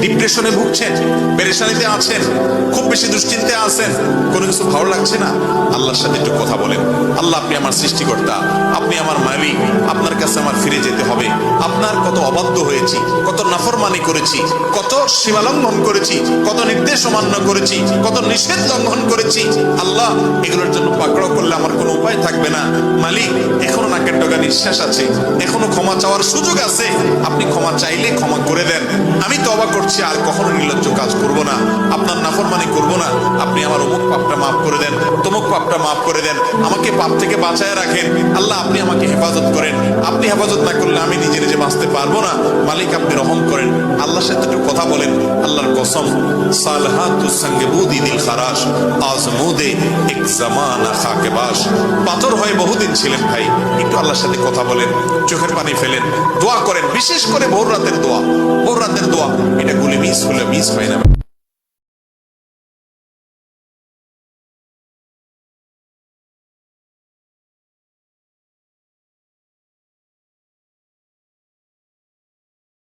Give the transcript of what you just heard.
ডিপ্রেশনে ভুগছেন, পেরেশানিতে আছেন, খুব বেশি দুশ্চিন্তায় আছেন, কোনো কিছু ভালো লাগছে না, আল্লাহর সাথে একটু কথা বলেন। আল্লাহ, আপনি আমার সৃষ্টিকর্তা, আপনি আমার মালিক, আপনার কাছে আমার ফিরে যেতে হবে। আপনার কত অবাধ্য হয়েছি, কত নাফরমানি করেছি, কত সীমালঙ্ঘন করেছি, কত নির্দেশ অমান্য করেছি, কত নিষেধ লঙ্ঘন করেছি। আল্লাহ, এগুলোর জন্য পাকড়াও করলে আমার কোনো উপায় থাকবে না। মালিক, এখনো নাকের ডগা নিঃশ্বাস আছে, এখনো ক্ষমা চাওয়ার সুযোগ আছে। আপনি ক্ষমা চাইলে ক্ষমা করে দেন। আমি তওবা করছি, আর কখনো নির্লজ্জ কাজ করব না, আপনার নাফরমানি করব না। আপনি আমার অমুক পাপটা মাফ করে দেন, তমুক পাপটা মাফ করে দেন, আমাকে পাপ থেকে বাঁচায় রাখেন। আল্লাহ, আপনি আমাকে হেফাজত করেন। আপনি হেফাজত না করলে আমি নিজে নিজে বাঁচতে পারবো না। মালিক, আপনি রহম করেন। আল্লাহর সাথে একটু কথা বলেন। আল্লাহর কসম, সালহাতুস সঙ্গে বুদি দিল খারাস, আজমুদে এক জামানা খাকে বাস। পাথর হয়ে বহুদিন ছিলেন ভাই, একটু আল্লাহর সাথে কথা বলেন, চোখের পানি ফেলেন, দোয়া করেন। বিশেষ করে ভোর রাতের দোয়া, ভোর রাতের দোয়া, এটা গুলি মিস হলে মিস হয় না।